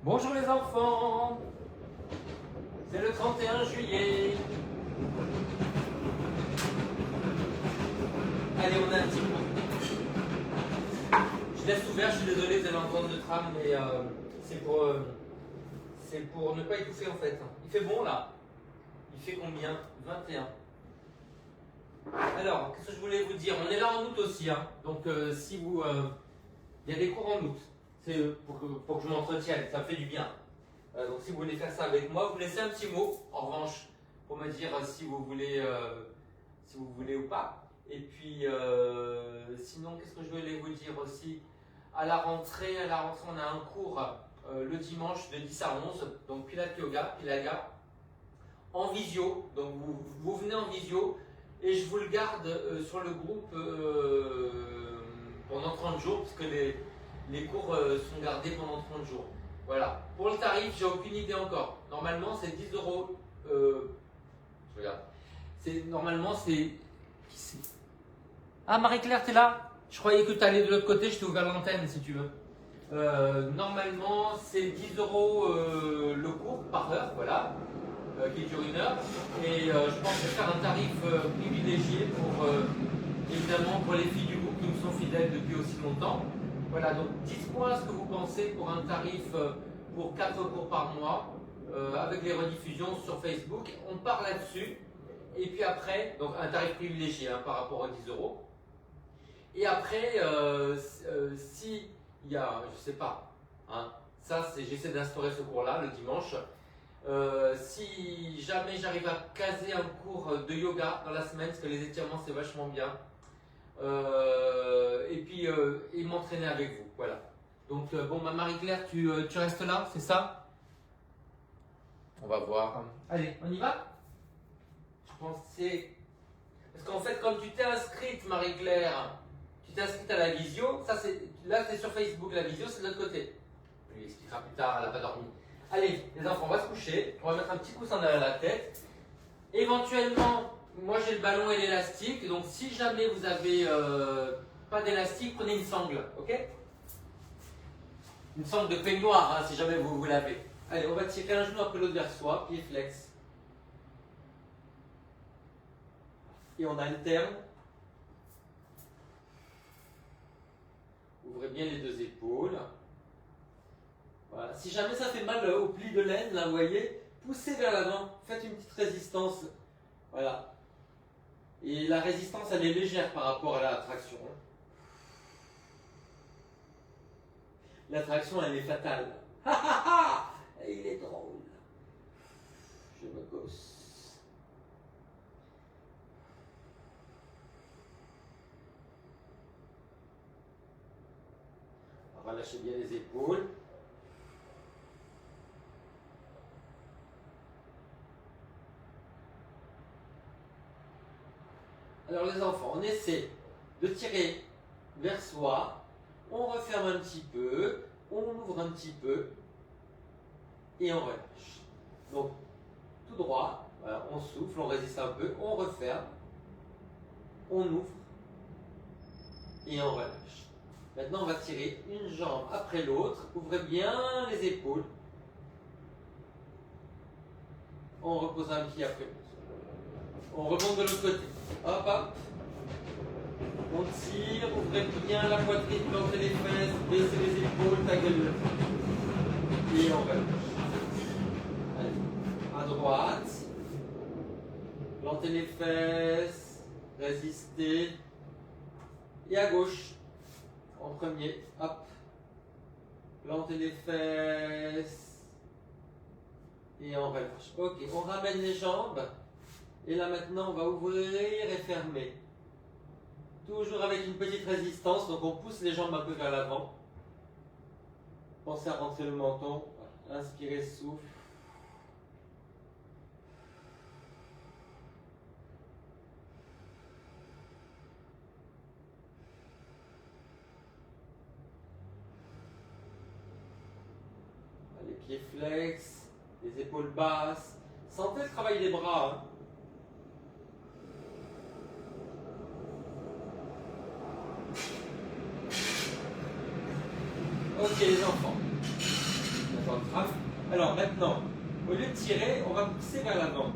Bonjour les enfants, c'est le 31 juillet. Allez, on a un petit peu. Je laisse ouvert, je suis désolé, vous allez entendre le tram, mais c'est pour ne pas étouffer en fait. Il fait bon là. Il fait combien? 21. Alors, qu'est-ce que je voulais vous dire? On est là en août aussi, hein. Donc si vous... il y a des cours en août. C'est pour que je m'entretienne, ça me fait du bien. Donc si vous voulez faire ça avec moi, vous laissez un petit mot, en revanche, pour me dire si vous voulez ou pas. Et puis, sinon, qu'est-ce que je voulais vous dire aussi? À la rentrée, on a un cours le dimanche de 10 à 11, donc Pilates Yoga, Pilaga, en visio. Donc vous venez en visio et je vous le garde sur le groupe pendant 30 jours, puisque les cours sont gardés pendant 30 jours. Voilà. Pour le tarif, j'ai aucune idée encore. Normalement, c'est 10 euros. Je regarde. Normalement, c'est. Qui c'est? Ah, Marie-Claire, t'es là? Je croyais que tu allais de l'autre côté, je t'ai ouvert l'antenne si tu veux. Normalement, c'est 10 euros le cours par heure, voilà, qui dure 1 heure. Et je pense que je vais faire un tarif privilégié pour, évidemment, pour les filles du groupe qui me sont fidèles depuis aussi longtemps. Voilà, donc dites-moi ce que vous pensez pour un tarif pour 4 cours par mois, avec les rediffusions sur Facebook. On part là-dessus. Et puis après, donc un tarif privilégié hein, par rapport aux 10 euros. Et après, si il y a, je sais pas, hein, ça c'est, j'essaie d'instaurer ce cours-là le dimanche. Si jamais j'arrive à caser un cours de yoga dans la semaine, parce que les étirements c'est vachement bien. Et puis et m'entraîner avec vous, voilà. Donc bon, ma Marie-Claire, tu restes là, c'est ça? On va voir. Allez, on y va? Je pensais... Parce qu'en fait, comme tu t'es inscrite, Marie-Claire, tu t'es inscrite à la visio, ça c'est... Là, c'est sur Facebook, la visio, c'est de l'autre côté. On lui expliquera plus tard, elle n'a pas dormi. Allez, les enfants, on va se coucher. On va mettre un petit coussin derrière la tête. Éventuellement, moi j'ai le ballon et l'élastique. Donc, si jamais vous avez pas d'élastique, prenez une sangle, ok? Une sangle de peignoir, hein, si jamais vous l'avez. Allez, on va tirer un genou après l'autre vers soi, pied flex. Et on alterne. Ouvrez bien les deux épaules. Voilà. Si jamais ça fait mal au pli de laine, là, vous voyez, poussez vers l'avant. Faites une petite résistance. Voilà. Et la résistance, elle est légère par rapport à la traction. La traction, elle est fatale. Et il est drôle. Je me gosse. On va relâcher bien les épaules. Alors les enfants, on essaie de tirer vers soi, on referme un petit peu, on ouvre un petit peu et on relâche. Donc tout droit, voilà, on souffle, on résiste un peu, on referme, on ouvre et on relâche. Maintenant on va tirer une jambe après l'autre, ouvrez bien les épaules, on repose un pied après l'autre. On remonte de l'autre côté. Hop, hop. On tire, ouvrez bien la poitrine, plantez les fesses, baissez les épaules, ta gueule. Et on relâche. Allez. À droite. Plantez les fesses, résistez. Et à gauche. En premier. Hop. Plantez les fesses. Et on relâche. Ok, on ramène les jambes. Et là maintenant, on va ouvrir et fermer. Toujours avec une petite résistance, donc on pousse les jambes un peu vers l'avant. Pensez à rentrer le menton. Inspirez, souffle. Les pieds flex, les épaules basses. Sentez le travail des bras. Hein. Ok les enfants. ventrale. Alors maintenant, au lieu de tirer, on va pousser vers l'avant.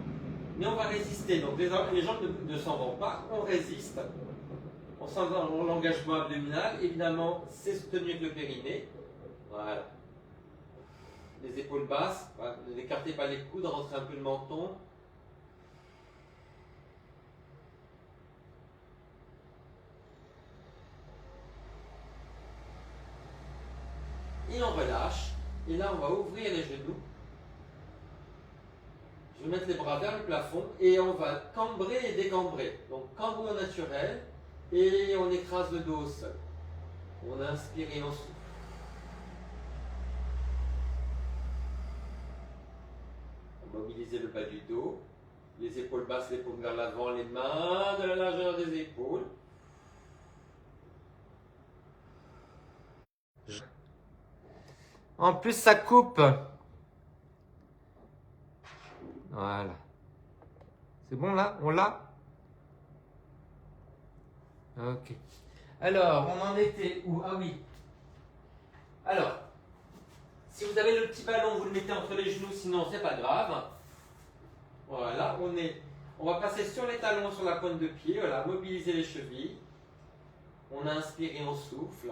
Mais on va résister. Donc les jambes ne s'en vont pas, on résiste. On sent l'engagement abdominal. Évidemment, c'est soutenu avec le périnée. Voilà. Les épaules basses. Voilà. N'écartez pas les coudes, rentrez un peu le menton. Et on relâche. Et là, on va ouvrir les genoux. Je vais mettre les bras vers le plafond et on va cambrer et décambrer. Donc cambre naturel et on écrase le dos au sol. On inspire et on souffle. On mobilise le bas du dos, les épaules basses, les paumes vers l'avant, les mains de la largeur des épaules. En plus, ça coupe. Voilà. C'est bon là? On l'a? Ok. Alors, on en était où? Ah oui. Alors, si vous avez le petit ballon, vous le mettez entre les genoux, sinon c'est pas grave. Voilà, on va passer sur les talons, sur la pointe de pied. Voilà, mobiliser les chevilles. On inspire et on souffle.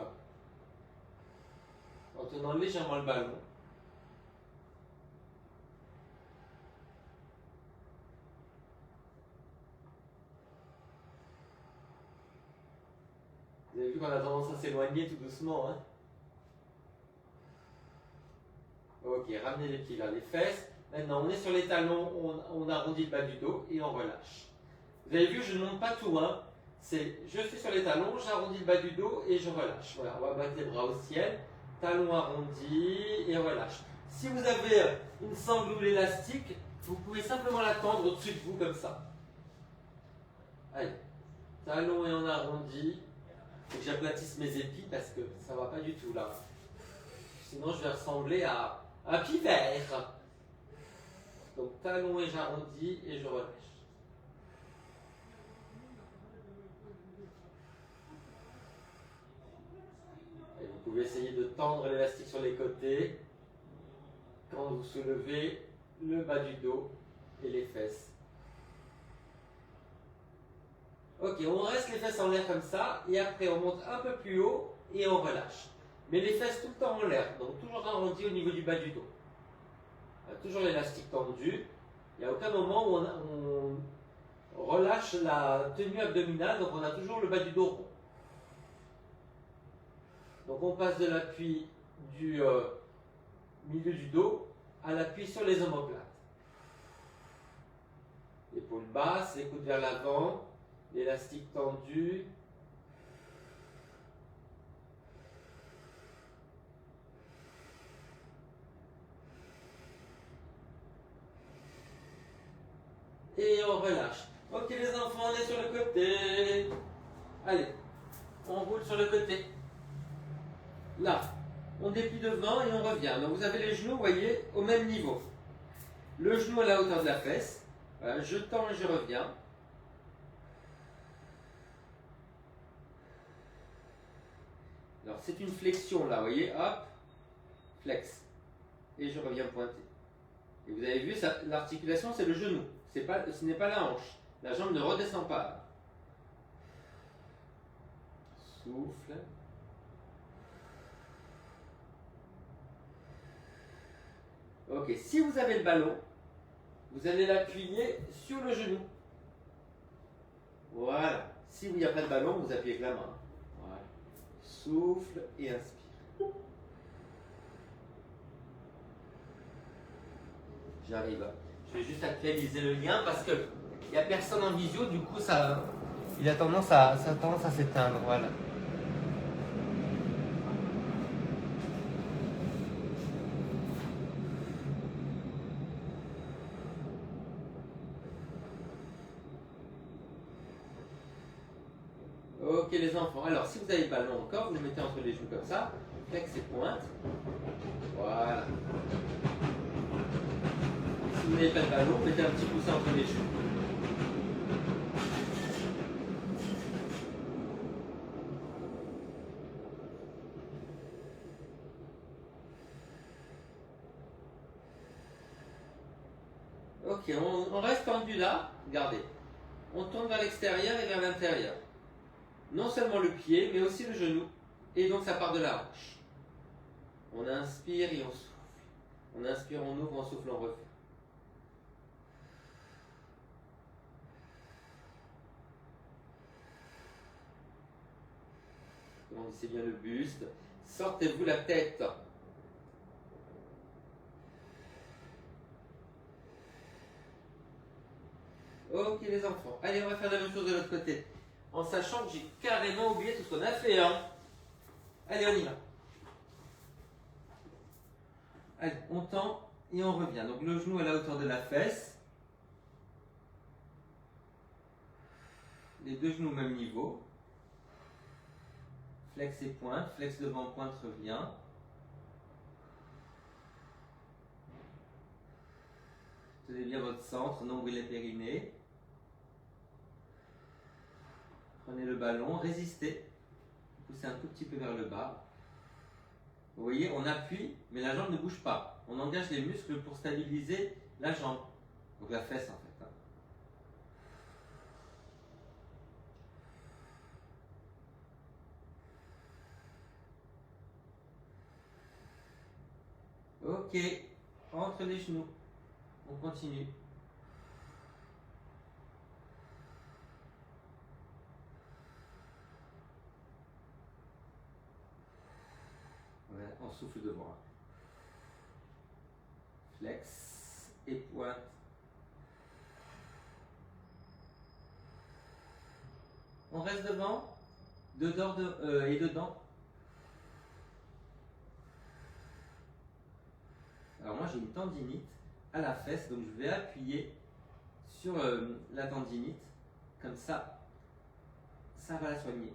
En tenant légèrement le ballon. Vous avez vu qu'on a tendance à s'éloigner tout doucement, hein? Ok, ramenez les pieds vers les fesses. Maintenant, on est sur les talons, on arrondit le bas du dos et on relâche. Vous avez vu, je ne monte pas tout, hein? Je suis sur les talons, j'arrondis le bas du dos et je relâche. Voilà, on va mettre les bras au ciel, talons arrondis et relâche. Si vous avez une sangle ou l'élastique, vous pouvez simplement la tendre au-dessus de vous comme ça. Allez, talons et on arrondit. Faut que j'aplatisse mes épis parce que ça ne va pas du tout là. Sinon, je vais ressembler à un pivert. Donc, talons et j'arrondis et je relâche. Et vous pouvez essayer de tendre l'élastique sur les côtés quand vous soulevez le bas du dos et les fesses. Ok, on reste les fesses en l'air comme ça et après on monte un peu plus haut et on relâche. Mais les fesses tout le temps en l'air, donc toujours arrondi au niveau du bas du dos. Toujours l'élastique tendu. Il n'y a aucun moment où on relâche la tenue abdominale, donc on a toujours le bas du dos rond. Donc on passe de l'appui du milieu du dos à l'appui sur les omoplates. Épaules basses, les coudes vers l'avant, l'élastique tendu. Et on relâche. Ok les enfants, on est sur le côté. Allez, on roule sur le côté. Là, on déplie devant et on revient. Donc vous avez les genoux, vous voyez, au même niveau. Le genou à la hauteur de la fesse. Voilà, je tends et je reviens. Alors c'est une flexion là, vous voyez, hop, flex. Et je reviens pointer. Et vous avez vu, l'articulation c'est le genou. Ce n'est pas la hanche. La jambe ne redescend pas. Souffle. Ok, si vous avez le ballon, vous allez l'appuyer sur le genou. Voilà. Si il n'y a pas de ballon, vous appuyez avec la main. Voilà. Souffle et inspire. J'arrive. Je vais juste actualiser le lien parce que il n'y a personne en visio, du coup ça a tendance à s'éteindre. Voilà. Ok les enfants, alors si vous avez le ballon encore, vous le mettez entre les genoux comme ça, flex et pointe. Voilà. Si vous n'avez pas de ballon, mettez un petit coussin entre les genoux. Ok, on reste tendu là, regardez. On tourne vers l'extérieur et vers l'intérieur. Non seulement le pied, mais aussi le genou. Et donc ça part de la hanche. On inspire et on souffle. On inspire, on ouvre, on souffle, on refait. Grandissez bien le buste. Sortez-vous la tête. Ok les enfants. Allez, on va faire la même chose de l'autre côté. En sachant que j'ai carrément oublié tout ce qu'on a fait. Hein. Allez, on y va. Allez, on tend et on revient. Donc le genou à la hauteur de la fesse. Les deux genoux au même niveau. Flex et pointe. Flex devant, pointe, revient. Tenez bien votre centre, nombril et périnée. Prenez le ballon, résistez. Poussez un tout petit peu vers le bas. Vous voyez, on appuie, mais la jambe ne bouge pas. On engage les muscles pour stabiliser la jambe. Donc la fesse en fait. Ok, entre les genoux. On continue. Voilà, on souffle devant. Flex et pointe. On reste devant, dedans et dedans. Alors moi j'ai une tendinite à la fesse, donc je vais appuyer sur la tendinite, comme ça va la soigner.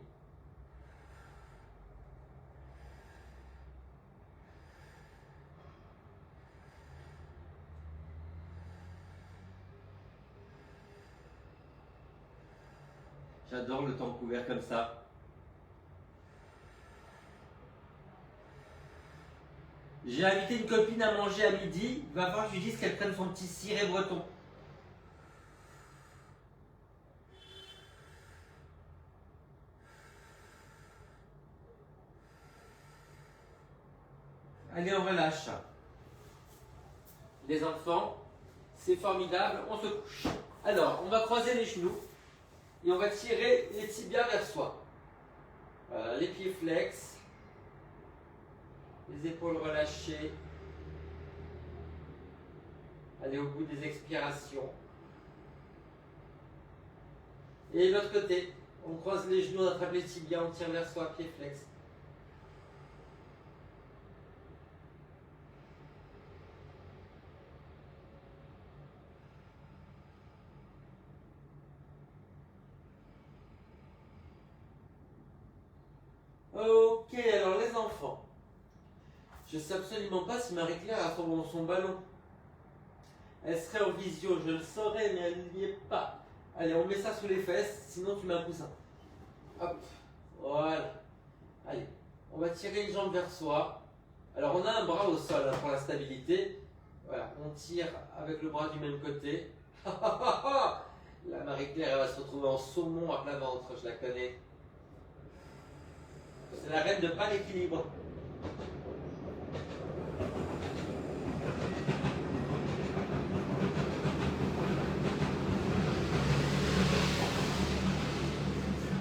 J'adore le temps couvert comme ça. J'ai invité une copine à manger à midi, va falloir que je lui dise qu'elle prenne son petit ciré breton. Allez, on relâche. Les enfants, c'est formidable, on se couche. Alors, on va croiser les genoux et on va tirer les tibias vers soi. Voilà, les pieds flex, les épaules relâchées. Allez au bout des expirations. Et l'autre côté, on croise les genoux, on attrape les tibias, on tire vers soi, pieds flex. Ok, alors les enfants, je ne sais absolument pas si Marie-Claire a son ballon. Elle serait en visio, je le saurais, mais elle n'y est pas. Allez, on met ça sous les fesses, sinon tu mets un coussin. Hop, voilà. Allez, on va tirer une jambe vers soi. Alors on a un bras au sol hein, pour la stabilité. Voilà, on tire avec le bras du même côté. La Marie-Claire, elle va se retrouver en saumon à plat ventre, je la connais. C'est la reine de pas l'équilibre.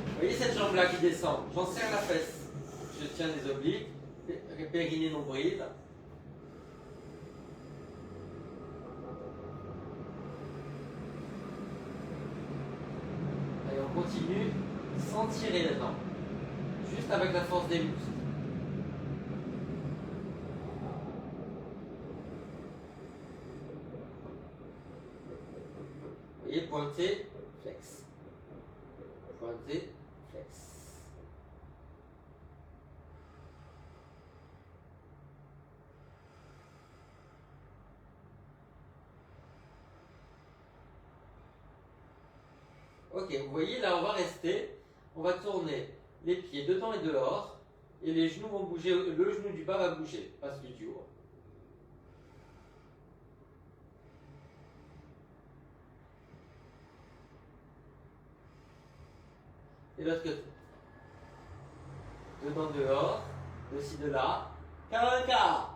Vous voyez cette jambe-là qui descend? J'en serre la fesse. Je tiens les obliques, périnée, nombril. Allez, on continue sans tirer maintenant. Juste avec la force des muscles. Vous voyez, pointer, flex. Pointer, flex. Ok, vous voyez, là on va rester. On va tourner les pieds dedans et dehors. Et les genoux vont bouger. Le genou du bas va bouger, pas celui du haut. Et l'autre côté. Dedans, dehors. De ci, de là. Carinca.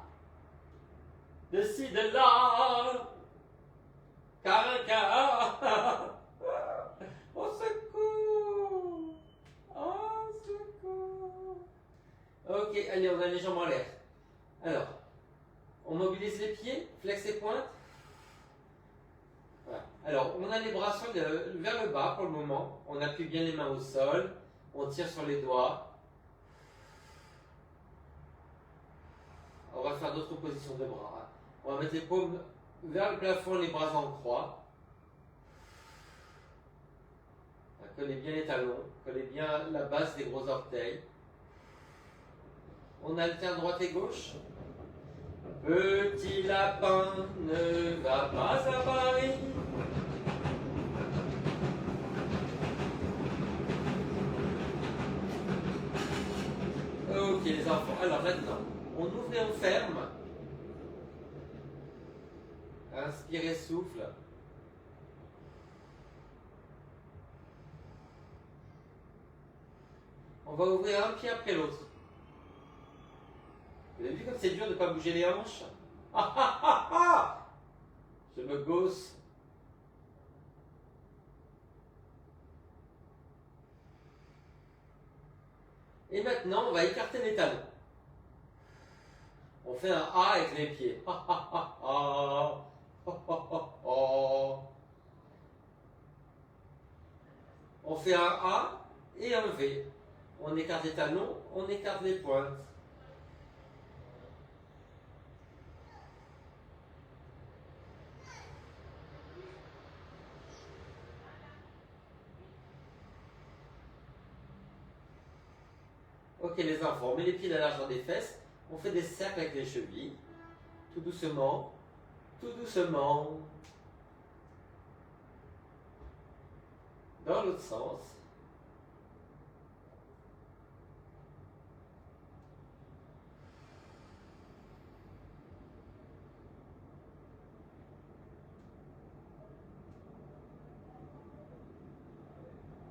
De ci, de là. Carinca. Au secours. Au secours. Ok, allez, on a les jambes en l'air. Alors, on mobilise les pieds, flex et pointe. Voilà. Alors, on a les bras vers le bas pour le moment. On appuie bien les mains au sol. On tire sur les doigts. On va faire d'autres positions de bras. On va mettre les paumes vers le plafond, les bras en croix. Collez bien les talons. Collez bien la base des gros orteils. On alterne droite et gauche. Petit lapin ne va pas à Paris. Ok les enfants, alors maintenant, on ouvre et on ferme. Inspirez, souffle. On va ouvrir un pied après l'autre. Vous avez vu comme c'est dur de ne pas bouger les hanches? Ah ah ah ah! Je me gausse. Et maintenant, on va écarter les talons. On fait un A avec les pieds. Ah ah ah ah! Oh, oh, oh, oh. On fait un A et un V. On écarte les talons, on écarte les pointes. Ok les enfants, on met les pieds à la largeur des fesses, on fait des cercles avec les chevilles, tout doucement, dans l'autre sens.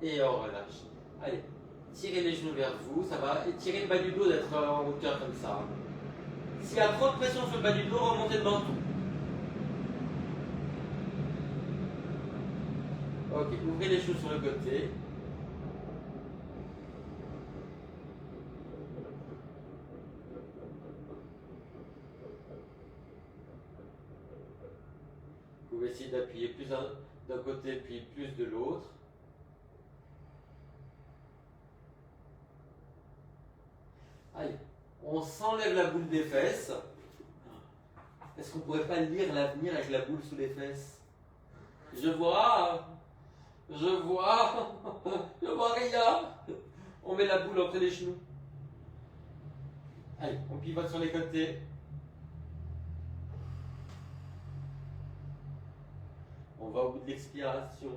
Et on relâche. Allez, tirez les genoux vers vous, ça va. Et tirez le bas du dos d'être en hauteur comme ça. S'il y a trop de pression sur le bas du dos, remontez le menton. Ok, ouvrez les genoux sur le côté. Vous pouvez essayer d'appuyer plus d'un côté puis plus de l'autre. Allez, on s'enlève la boule des fesses. Est-ce qu'on pourrait pas lire l'avenir avec la boule sous les fesses? Je vois rien. On met la boule entre les genoux. Allez, on pivote sur les côtés. On va au bout de l'expiration.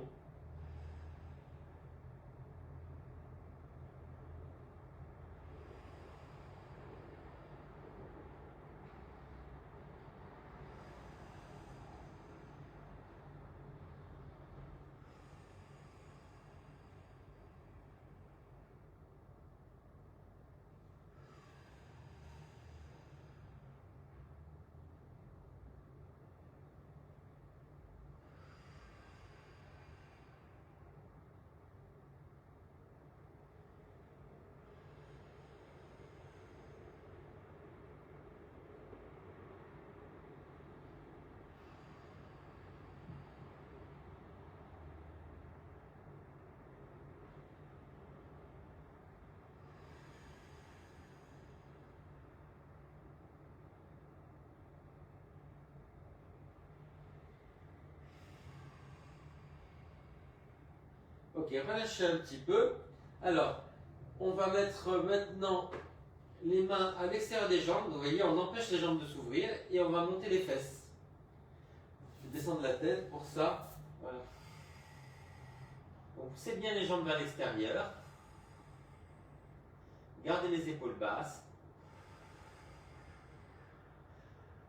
Ok, relâchez un petit peu. Alors, on va mettre maintenant les mains à l'extérieur des jambes. Vous voyez, on empêche les jambes de s'ouvrir et on va monter les fesses. Je vais descendre la tête pour ça. Voilà. Donc, poussez bien les jambes vers l'extérieur. Gardez les épaules basses.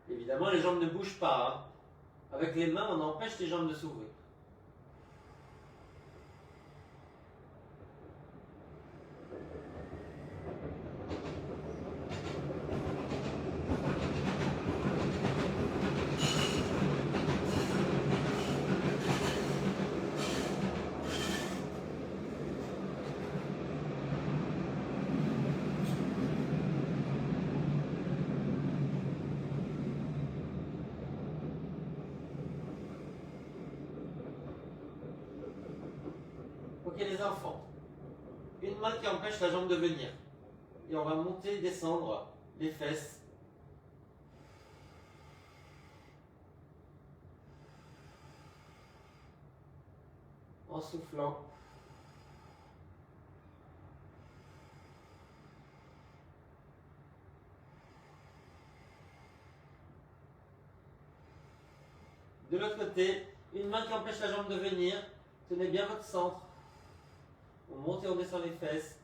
Évidemment, les jambes ne bougent pas. Hein. Avec les mains, on empêche les jambes de s'ouvrir. les enfants. Une main qui empêche la jambe de venir. Et on va monter et descendre les fesses. En soufflant. De l'autre côté, une main qui empêche la jambe de venir. Tenez bien votre centre. On monte et on descend les fesses.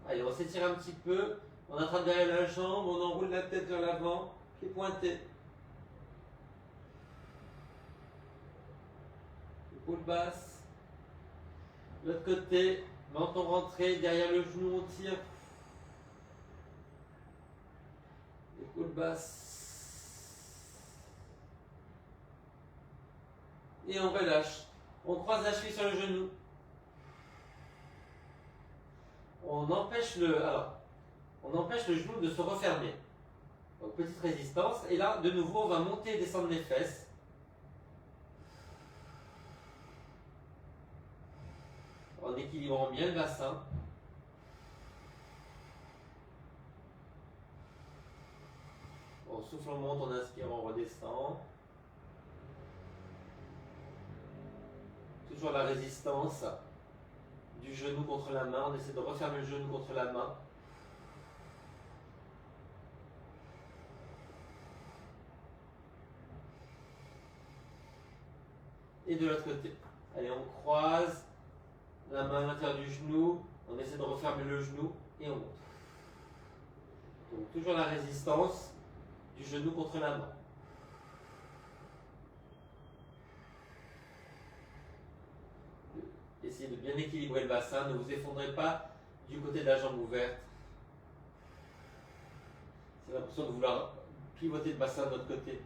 Allez, on s'étire un petit peu. On attrape derrière la jambe, on enroule la tête vers l'avant, pied pointé. Épaule basse. L'autre côté, menton rentré, derrière le genou, on tire. Épaule basse. Et on relâche. On croise la cheville sur le genou. On empêche le genou de se refermer. Donc petite résistance. Et là, de nouveau, on va monter et descendre les fesses. En équilibrant bien le bassin. On souffle, on monte, on inspire, on redescend. Toujours la résistance du genou contre la main. On essaie de refermer le genou contre la main. Et de l'autre côté. Allez, on croise la main à l'intérieur du genou. On essaie de refermer le genou et on monte. Donc toujours la résistance du genou contre la main. Essayez de bien équilibrer le bassin. Ne vous effondrez pas du côté de la jambe ouverte. C'est l'impression de vouloir pivoter le bassin de l'autre côté.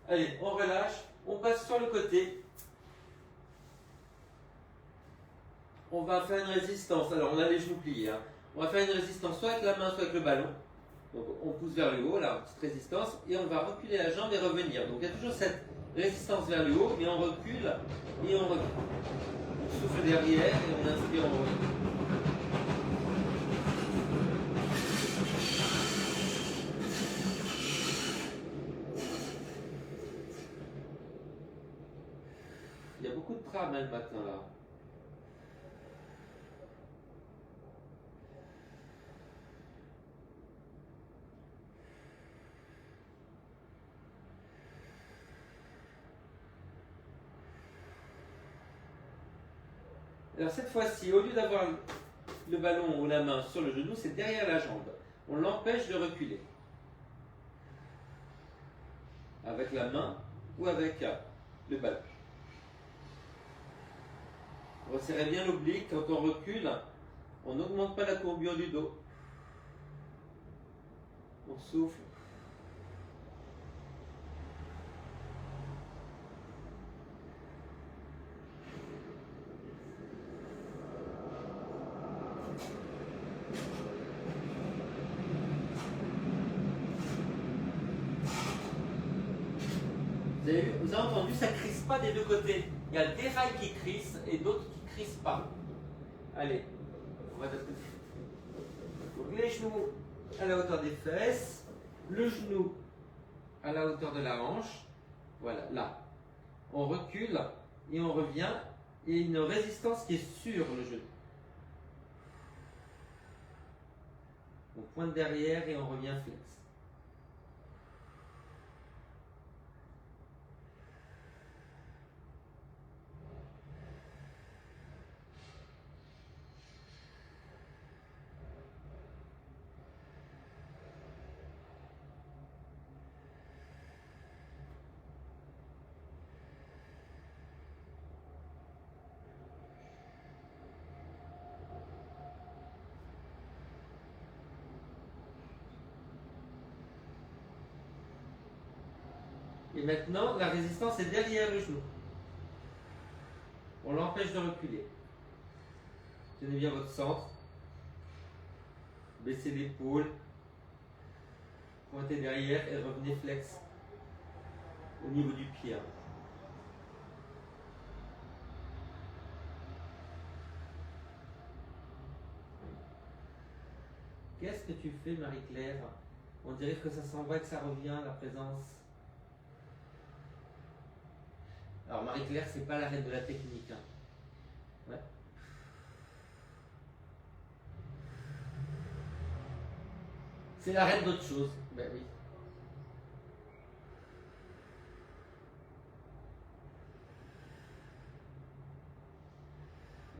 Allez, on relâche, on passe sur le côté. On va faire une résistance. Alors, on a les genoux pliés. On va faire une résistance soit avec la main, soit avec le ballon. Donc, on pousse vers le haut, là, petite résistance, et on va reculer la jambe et revenir. Donc, il y a toujours cette résistance vers le haut, mais on recule et on revient. On souffle derrière et on inspire, on revient. Il y a beaucoup de trame le matin là. Alors cette fois-ci, au lieu d'avoir le ballon ou la main sur le genou, c'est derrière la jambe. On l'empêche de reculer. Avec la main ou avec le ballon. Resserrez bien l'oblique. Quand on recule, on n'augmente pas la courbure du dos. On souffle. Vous avez entendu, ça ne crisse pas des deux côtés. Il y a des rails qui crissent et d'autres qui ne crissent pas. Allez, on va donc les genoux à la hauteur des fesses, le genou à la hauteur de la hanche. Voilà, là. On recule et on revient. Il y a une résistance qui est sur le genou. On pointe derrière et on revient flex. Et maintenant, la résistance est derrière le genou. On l'empêche de reculer. Tenez bien votre centre. Baissez l'épaule. Pointez derrière et revenez flex au niveau du pied. Qu'est-ce que tu fais, Marie-Claire? On dirait que ça s'en va, que ça revient, la présence. Alors, Marie-Claire, c'est pas la reine de la technique. Ouais. C'est la reine d'autre chose. Ben oui.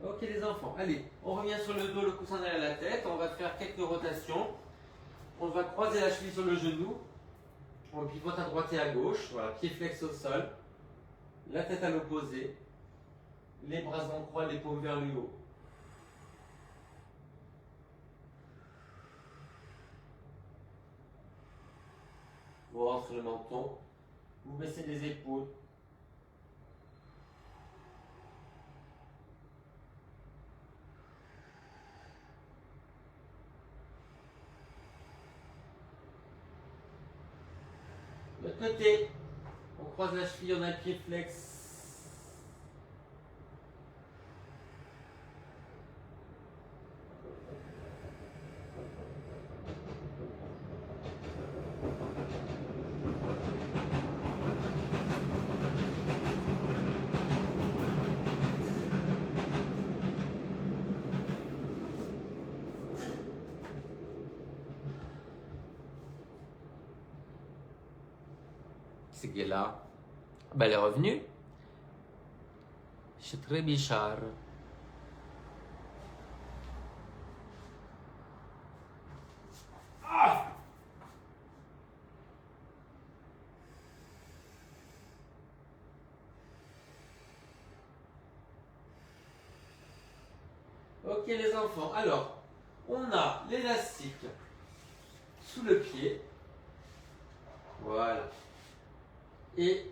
Ok les enfants, allez, on revient sur le dos, le coussin derrière la tête, on va faire quelques rotations. On va croiser la cheville sur le genou, on pivote à droite et à gauche, voilà, pied flex au sol, la tête à l'opposé, les bras en croix, les paumes vers le haut. Vous rentrez le menton, vous baissez les épaules. De l'autre côté, on croise la cheville, on a le pied flex. C'est qui est là? Ben, elle est revenue. Je suis très bichard. Ah! Ok les enfants, alors on a l'élastique sous le pied. Voilà. Et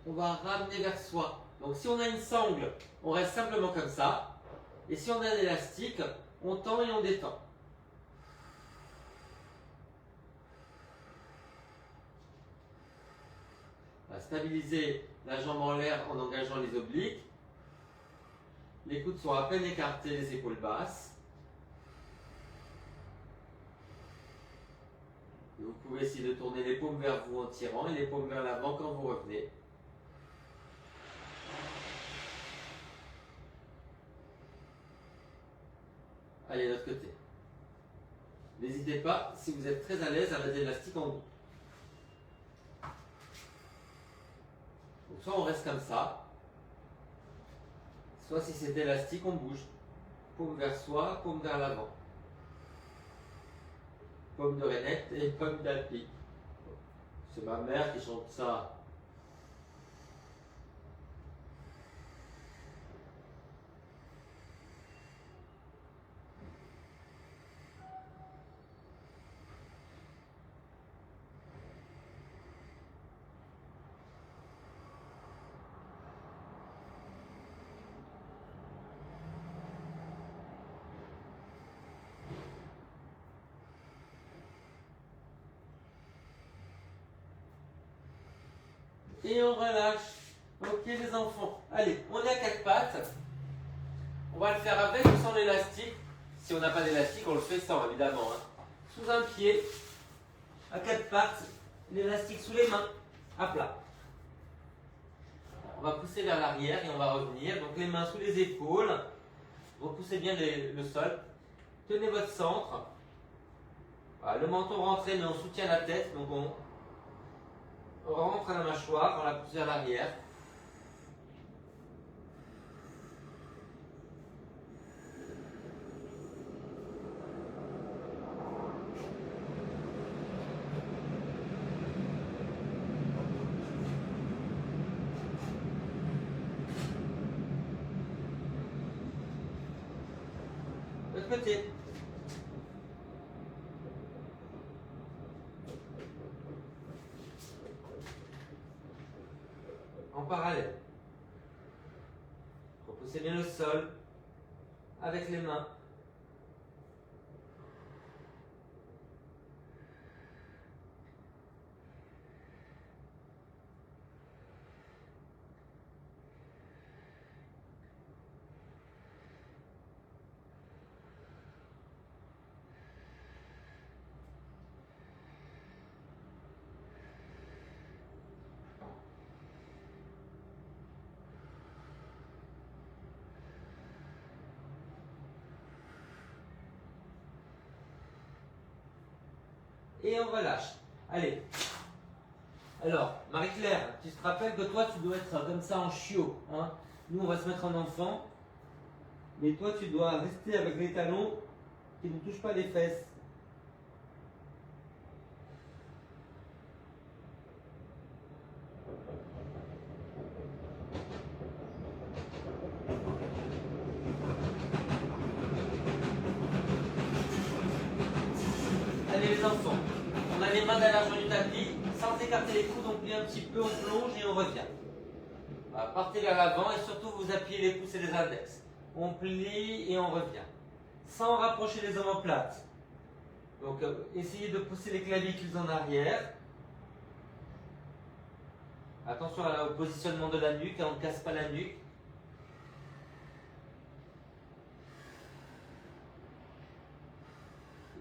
on va ramener vers soi. Donc si on a une sangle, on reste simplement comme ça. Et si on a un élastique, on tend et on détend. On va stabiliser la jambe en l'air en engageant les obliques. Les coudes sont à peine écartés, les épaules basses. Et vous pouvez essayer de tourner les paumes vers vous en tirant et les paumes vers l'avant quand vous revenez. Allez, de l'autre côté. N'hésitez pas, si vous êtes très à l'aise, à mettre l'élastique en bout. Donc soit on reste comme ça, soit si c'est élastique, on bouge. Paume vers soi, paume vers l'avant. Paume de rainette et paume d'alpi. C'est ma mère qui chante ça. Et on relâche. Ok les enfants. Allez, on est à quatre pattes. On va le faire avec ou sans l'élastique. Si on n'a pas d'élastique, on le fait sans évidemment. Sous un pied, à quatre pattes, l'élastique sous les mains, à plat. On va pousser vers l'arrière et on va revenir. Donc les mains sous les épaules. Repoussez bien le sol. Tenez votre centre. Voilà, le menton rentré mais on soutient la tête. Donc on rentre à la mâchoire, on la pousse vers l'arrière. De l'autre côté. parallèle. Repoussez bien le sol avec les mains. Et on relâche. Allez. Alors, Marie-Claire, tu te rappelles que toi, tu dois être comme ça en chiot. Hein? Nous, on va se mettre en enfant. Mais toi, tu dois rester avec les talons qui ne touchent pas les fesses. Allez les enfants, on a les mains dans l'argent du tapis, sans écarter les coudes, on plie un petit peu, on plonge et on revient. Voilà, partez vers l'avant et surtout vous appuyez les pouces et les index. On plie et on revient. Sans rapprocher les omoplates. Donc essayez de pousser les clavicules en arrière. Attention au positionnement de la nuque, hein, on ne casse pas la nuque.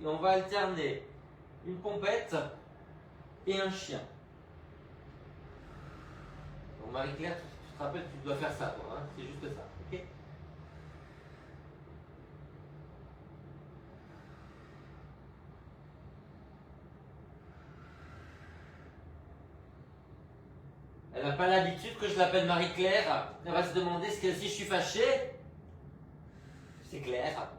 Et on va alterner une pompette et un chien. Donc Marie-Claire, tu te rappelles, tu dois faire ça, toi, hein, c'est juste ça, ok? Elle n'a pas l'habitude que je l'appelle Marie-Claire. Elle va se demander si je suis fâché. C'est clair.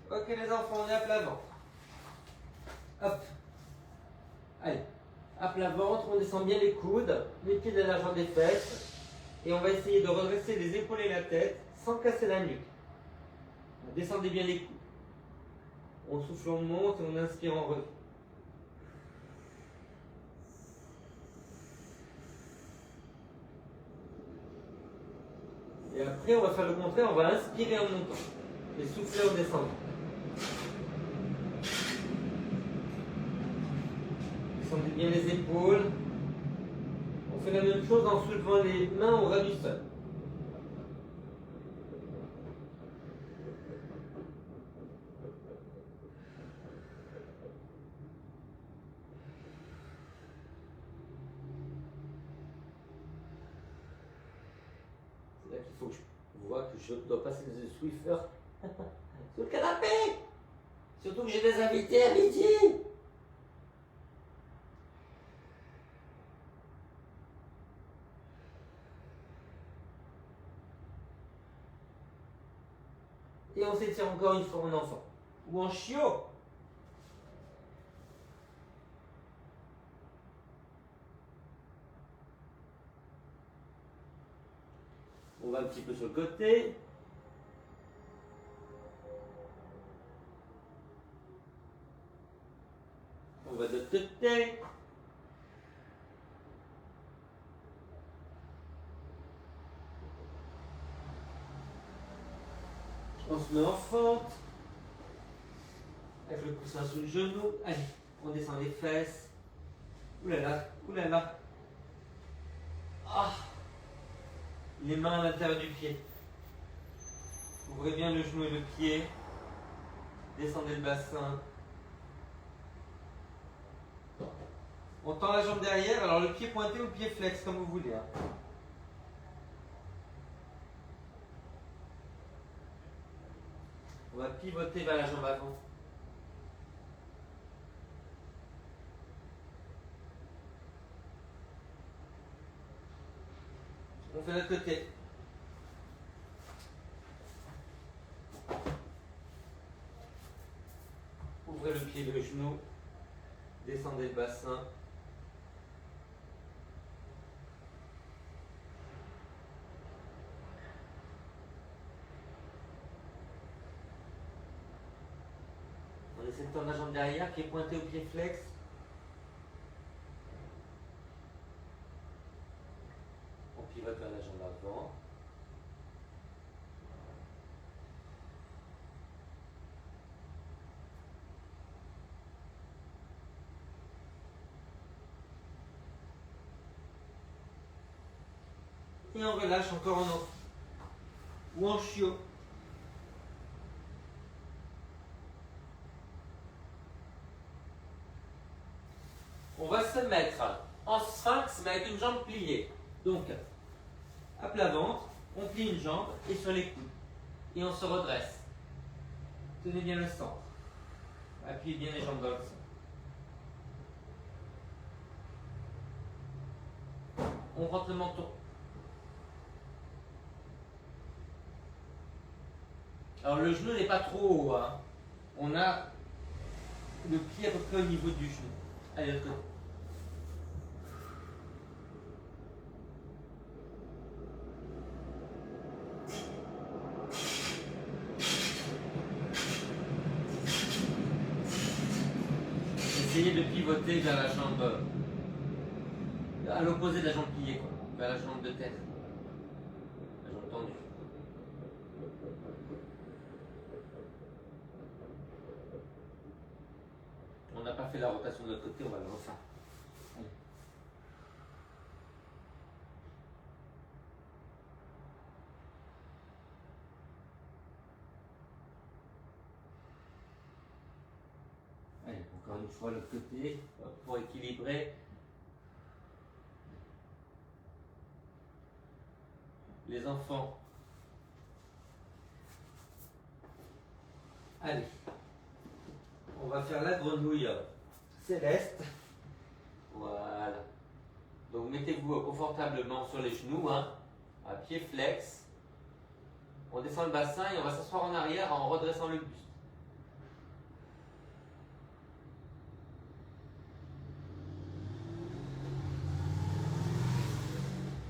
Ok les enfants, on est à plat ventre. Hop. Allez. À plat ventre, on descend bien les coudes, les pieds de la largeur des fesses. Et on va essayer de redresser les épaules et la tête sans casser la nuque. Descendez bien les coudes. On souffle, on monte et on inspire, on revient. Et après, on va faire le contraire, on va inspirer en montant. Et souffler en descendant. Descendez bien les épaules. On fait la même chose en soulevant les mains au ras du sol. C'est là qu'il faut que je vois que je dois passer le Swiffer sur le canapé. Surtout que j'ai des invités à midi. Et on s'étire encore une fois en enfant. Ou en chiot. On va un petit peu sur le côté. On va de côté. On se met en fente. Avec le coussin sous le genou. Allez, on descend les fesses. Oulala, oulala. Ah. Les mains à l'intérieur du pied. Ouvrez bien le genou et le pied. Descendez le bassin. On tend la jambe derrière, alors le pied pointé ou le pied flex, comme vous voulez. Hein. On va pivoter vers la jambe avant. On fait l'autre côté. ouvrez le pied et le genou, descendez le bassin. On essaie de tendre la jambe derrière, pied pointé au pied flex. On pivote vers la jambe avant. Et on relâche encore en enfant. Ou en chiot. On va se mettre en sphinx, mais avec une jambe pliée. Donc, à plat ventre, on plie une jambe et sur les coudes. Et on se redresse. Tenez bien le centre. Appuyez bien les jambes dans le centre. On rentre le menton. Alors le genou n'est pas trop haut. Hein. On a le pied à peu près au niveau du genou. Allez, l'autre côté. Essayez de pivoter vers la jambe, à l'opposé de la jambe pliée, quoi, vers la jambe de tête. La jambe tendue. On n'a pas fait la rotation de l'autre côté, on va le refaire. Allez. Allez, encore une fois l'autre côté, pour équilibrer. Les enfants. Allez. On va faire la grenouille céleste. Voilà. Donc mettez-vous confortablement sur les genoux, hein, à pied flex. On descend le bassin et on va s'asseoir en arrière en redressant le buste.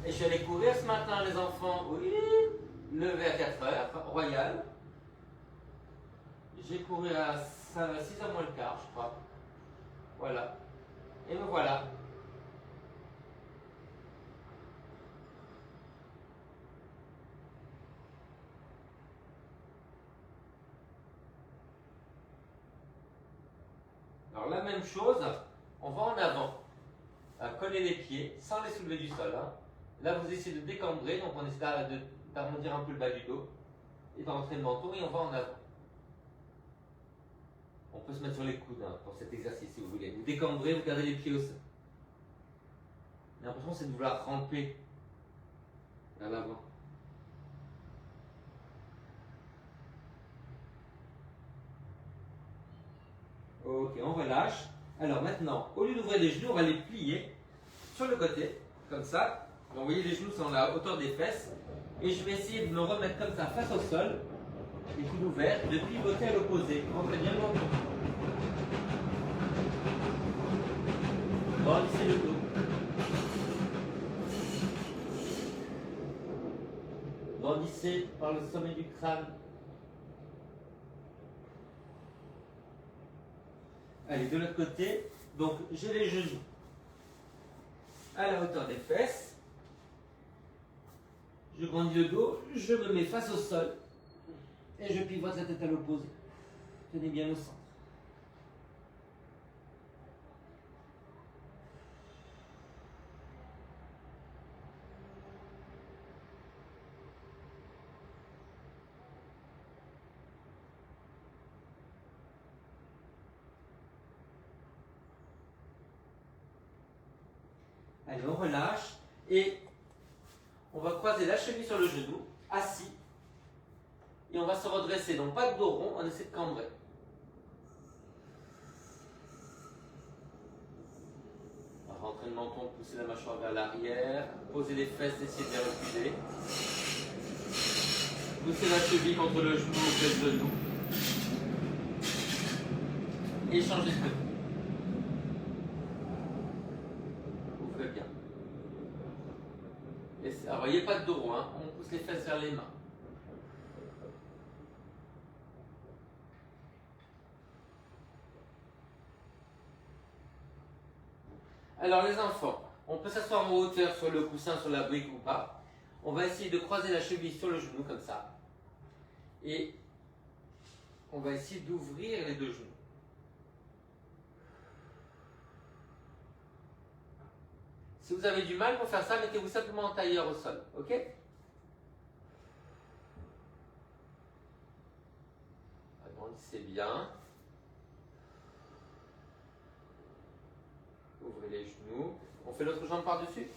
Et je suis allé courir ce matin, les enfants. Oui, levé à 4 heures, royal. J'ai couru à 6h moins le quart, je crois. Voilà. Et me voilà. Alors la même chose, on va en avant. À coller les pieds sans les soulever du sol. Hein. Là, vous essayez de décambrer, donc on essaie d'arrondir un peu le bas du dos et d'entrer le menton et on va en avant. On peut se mettre sur les coudes hein, pour cet exercice si vous voulez. Vous décambrez, vous gardez les pieds au sol. L'impression c'est de vouloir ramper vers l'avant. Ok, on relâche. Alors maintenant, au lieu d'ouvrir les genoux, on va les plier sur le côté, comme ça. Donc vous voyez, les genoux sont à la hauteur des fesses. Et je vais essayer de me remettre comme ça face au sol, les coudes ouverts, de pivoter à l'opposé. Rentrez bien le menton. Grandissez le dos. Grandissez par le sommet du crâne. Allez, de l'autre côté. Donc, j'ai les genoux à la hauteur des fesses. Je grandis le dos, je me mets face au sol et je pivote la tête à l'opposé. Tenez bien le centre. Allez, on relâche et on va croiser la cheville sur le genou, assis, et on va se redresser. Donc pas de dos rond, on essaie de cambrer. On va rentrer le menton, pousser la mâchoire vers l'arrière, poser les fesses, essayer de les reculer. Pousser la cheville contre le genou, au pied de genou. et changez de côté. Ouvrez bien. Alors, il n'y a pas de dos, hein. On pousse les fesses vers les mains. Alors les enfants, on peut s'asseoir en hauteur sur le coussin, sur la brique ou pas. On va essayer de croiser la cheville sur le genou comme ça. Et on va essayer d'ouvrir les deux genoux. Si vous avez du mal pour faire ça, mettez-vous simplement en tailleur au sol, ok? Agrandissez bien. Ouvrez les genoux. On fait l'autre jambe par-dessus.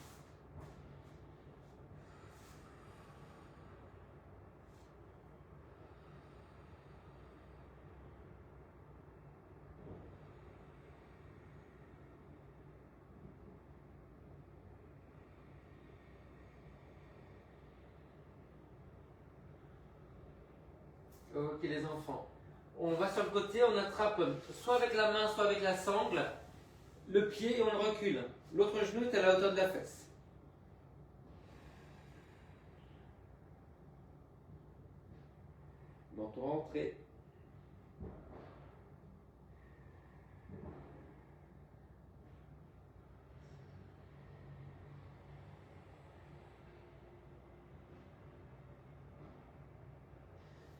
Ok les enfants. On va sur le côté, on attrape soit avec la main, soit avec la sangle, le pied et on le recule. L'autre genou est à la hauteur de la fesse. Menton rentré.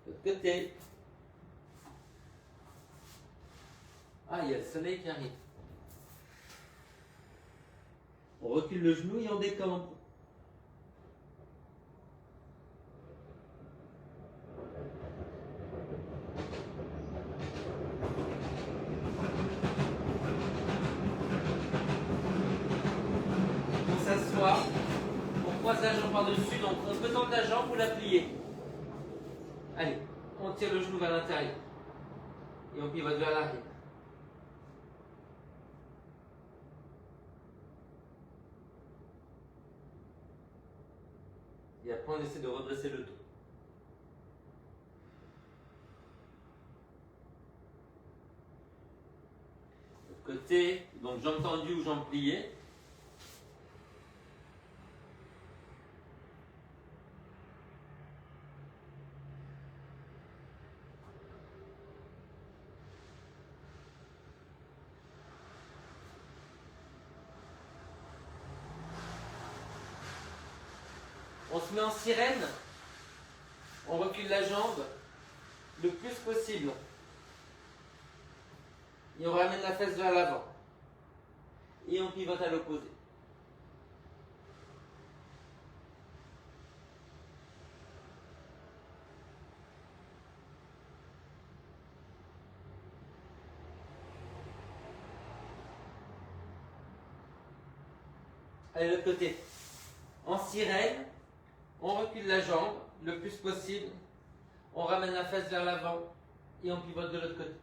L'autre côté. Ah, il y a le soleil qui arrive. On recule le genou et on décambre. On s'assoit, on croise la jambe par-dessus, donc on peut tendre la jambe ou la plier. Allez, on tire le genou vers l'intérieur. Et on pivote vers l'arrière. Et après on essaie de redresser le dos. Côté, donc jambes tendues ou jambes pliées. On se met en sirène, on recule la jambe le plus possible. Et on ramène la fesse vers l'avant. Et on pivote à l'opposé. Allez, l'autre côté. En sirène, on recule la jambe le plus possible. On ramène la fesse vers l'avant. Et on pivote de l'autre côté.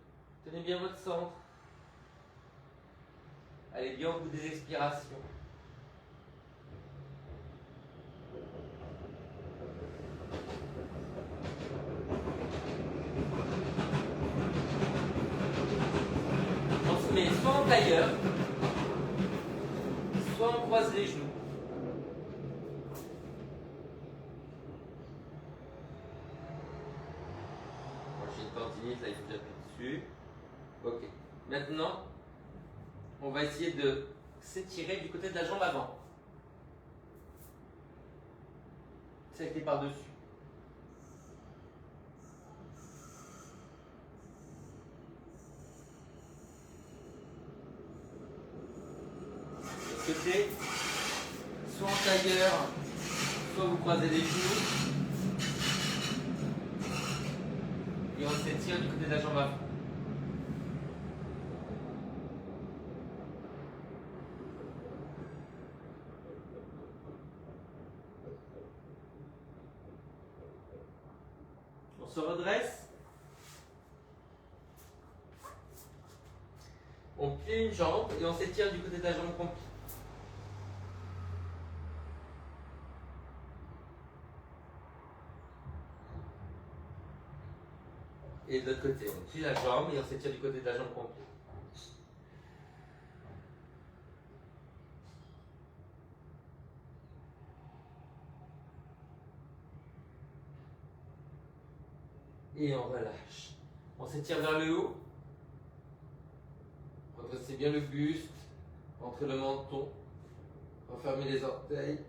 Tenez bien votre centre. Allez bien au bout des expirations. On se met soit en tailleur, soit on croise les genoux. Moi j'ai une tendinite, là il faut que j'appuie dessus. Ok. Maintenant, on va essayer de s'étirer du côté de la jambe avant. Celle qui est par-dessus. De côté, soit en tailleur, soit vous croisez les genoux. Et on s'étire du côté de la jambe avant. On se redresse. On plie une jambe et on s'étire du côté de la jambe qu'on plie. Et de l'autre côté, on On plie la jambe et on s'étire du côté de la jambe complète. Et on relâche. On s'étire vers le haut. Redressez bien le buste. Entrez le menton. Refermez les orteils.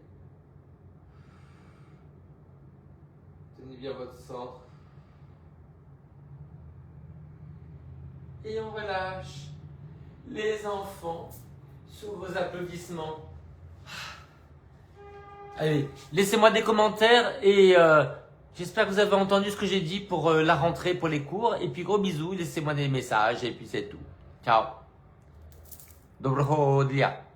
Tenez bien votre centre. Et on relâche. Les enfants, sous vos applaudissements. Allez, laissez-moi des commentaires et j'espère que vous avez entendu ce que j'ai dit pour la rentrée, pour les cours. Et puis gros bisous, laissez-moi des messages et puis c'est tout. Ciao. Dobro dnia.